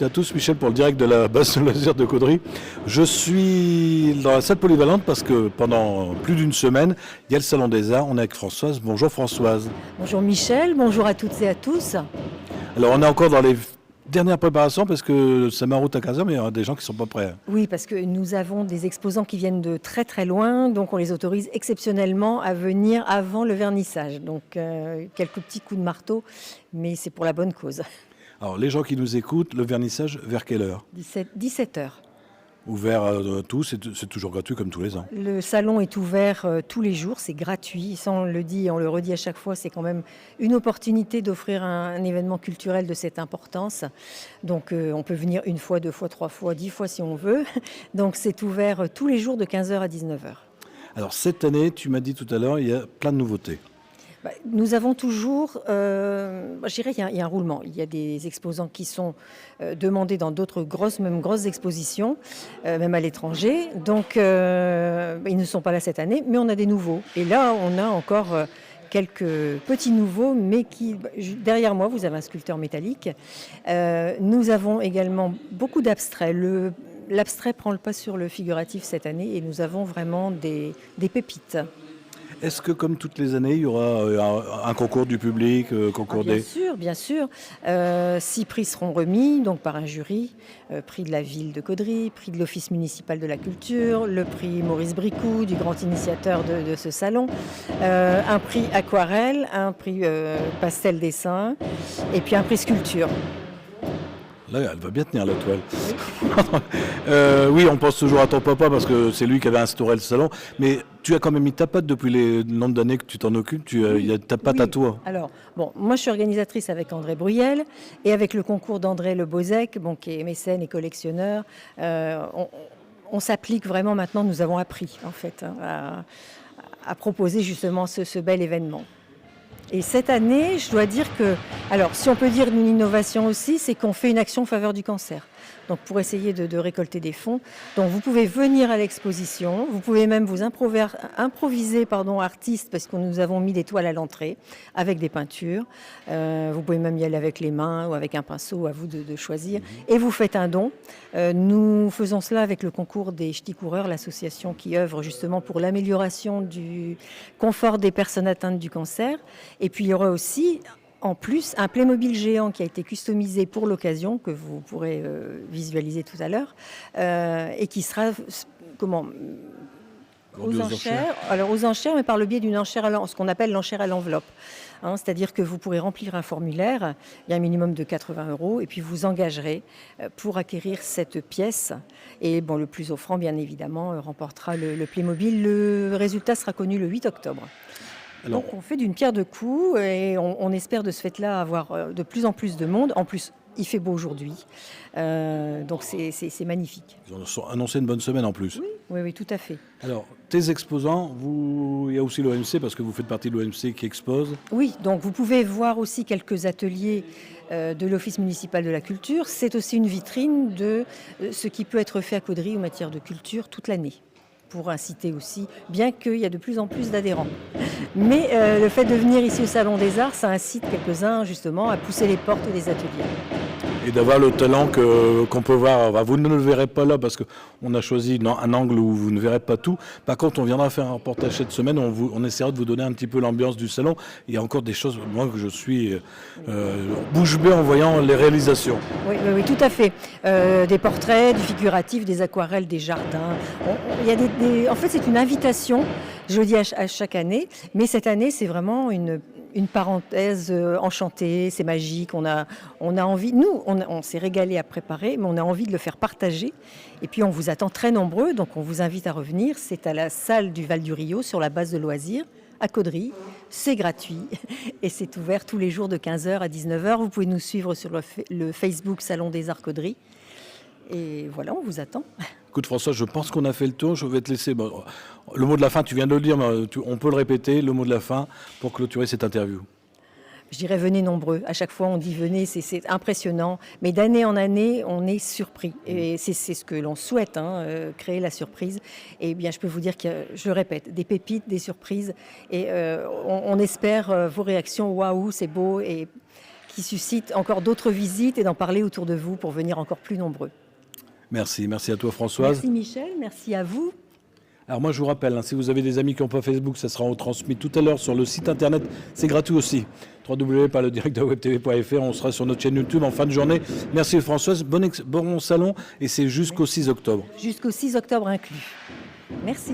À tous, Michel, pour le direct de la base de loisirs de Caudry. Je suis dans la salle polyvalente parce que pendant plus d'une semaine, il y a le Salon des Arts. On est avec Françoise. Bonjour Françoise. Bonjour Michel, bonjour à toutes et à tous. Alors on est encore dans les dernières préparations parce que ça met en route à 15h, mais il y a des gens qui ne sont pas prêts. Oui, parce que nous avons des exposants qui viennent de très très loin, donc on les autorise exceptionnellement à venir avant le vernissage. Donc quelques petits coups de marteau, mais c'est pour la bonne cause. Alors les gens qui nous écoutent, le vernissage, vers quelle heure? 17 heures. Ouvert à tous, c'est toujours gratuit comme tous les ans. Le salon est ouvert tous les jours, c'est gratuit. Ça, on le dit et on le redit à chaque fois, c'est quand même une opportunité d'offrir un événement culturel de cette importance. Donc on peut venir une fois, deux fois, trois fois, 10 fois si on veut. Donc c'est ouvert tous les jours de 15h à 19h. Alors cette année, tu m'as dit tout à l'heure, il y a plein de nouveautés. Nous avons toujours, je dirais qu'il y a un roulement. Il y a des exposants qui sont demandés dans d'autres grosses expositions, même à l'étranger. Donc, ils ne sont pas là cette année, mais on a des nouveaux. Et là, on a encore quelques petits nouveaux, mais qui, derrière moi, vous avez un sculpteur métallique. Nous avons également beaucoup d'abstraits. L'abstrait prend le pas sur le figuratif cette année et nous avons vraiment des pépites. Est-ce que, comme toutes les années, il y aura un concours du public, Bien sûr. 6 prix seront remis donc par un jury. Prix de la ville de Caudry, prix de l'Office municipal de la culture, le prix Maurice Bricou, du grand initiateur de ce salon, un prix aquarelle, un prix pastel dessin et puis un prix sculpture. Là, elle va bien tenir la toile. Oui, on pense toujours à ton papa parce que c'est lui qui avait instauré le salon. Mais tu as quand même mis ta patte depuis les nombre d'années que tu t'en occupes. Il y a ta patte à toi. Alors, moi je suis organisatrice avec André Bruyel et avec le concours d'André Le Bozec, qui est mécène et collectionneur. On s'applique vraiment maintenant, nous avons appris en fait à proposer justement ce bel événement. Et cette année, je dois dire que, alors si on peut dire une innovation aussi, c'est qu'on fait une action en faveur du cancer. Donc pour essayer de récolter des fonds. Donc vous pouvez venir à l'exposition, vous pouvez même vous improviser artiste, parce que nous avons mis des toiles à l'entrée avec des peintures. Vous pouvez même y aller avec les mains ou avec un pinceau, à vous de choisir. Et vous faites un don. Nous faisons cela avec le concours des Ch'tis Coureurs, l'association qui œuvre justement pour l'amélioration du confort des personnes atteintes du cancer. Et puis il y aura aussi, en plus, un Playmobil géant qui a été customisé pour l'occasion, que vous pourrez visualiser tout à l'heure, et qui sera aux enchères. Alors aux enchères, mais par le biais d'une enchère, ce qu'on appelle l'enchère à l'enveloppe. C'est-à-dire que vous pourrez remplir un formulaire, il y a un minimum de 80 €, et puis vous engagerez pour acquérir cette pièce. Et le plus offrant, bien évidemment, remportera le Playmobil. Le résultat sera connu le 8 octobre. Alors, donc on fait d'une pierre deux coups et on espère de ce fait-là avoir de plus en plus de monde. En plus, il fait beau aujourd'hui, donc c'est magnifique. Ils ont annoncé une bonne semaine en plus. Oui, tout à fait. Alors, tes exposants, il y a aussi l'OMC, parce que vous faites partie de l'OMC qui expose. Oui, donc vous pouvez voir aussi quelques ateliers de l'Office municipal de la culture. C'est aussi une vitrine de ce qui peut être fait à Caudry en matière de culture toute l'année, pour inciter aussi, bien qu'il y a de plus en plus d'adhérents. Mais le fait de venir ici au Salon des Arts, ça incite quelques-uns justement à pousser les portes des ateliers. Et d'avoir le talent qu'on peut voir. Vous ne le verrez pas là parce qu'on a choisi un angle où vous ne verrez pas tout. Par contre, on viendra faire un reportage cette semaine. On essaiera de vous donner un petit peu l'ambiance du salon. Il y a encore des choses, moi, que je suis bouche bée en voyant les réalisations. Oui, tout à fait. Des portraits, du figuratif, des aquarelles, des jardins. En fait, c'est une invitation, je le dis à chaque année. Mais cette année, c'est vraiment une parenthèse enchantée, c'est magique, on a envie, nous on s'est régalé à préparer, mais on a envie de le faire partager. Et puis on vous attend très nombreux, donc on vous invite à revenir. C'est à la salle du Val du Rio, sur la base de loisirs, à Caudry. C'est gratuit et c'est ouvert tous les jours de 15h à 19h. Vous pouvez nous suivre sur le Facebook Salon des Arts Caudry. Et voilà, on vous attend. Écoute François, je pense qu'on a fait le tour. Je vais te laisser. Le mot de la fin, tu viens de le dire, mais on peut le répéter, le mot de la fin pour clôturer cette interview. Je dirais venez nombreux. À chaque fois, on dit venez, c'est impressionnant. Mais d'année en année, on est surpris. Et c'est ce que l'on souhaite, créer la surprise. Et bien, je peux vous dire que, je le répète, des pépites, des surprises. Et on espère vos réactions. Waouh, c'est beau. Et qui suscite encore d'autres visites et d'en parler autour de vous pour venir encore plus nombreux. Merci à toi Françoise. Merci Michel, merci à vous. Alors moi je vous rappelle, si vous avez des amis qui n'ont pas Facebook, ça sera retransmis tout à l'heure sur le site internet, c'est gratuit aussi, www.ledirecteurwebtv.fr, on sera sur notre chaîne YouTube en fin de journée. Merci Françoise, bon salon et c'est jusqu'au 6 octobre. Jusqu'au 6 octobre inclus. Merci.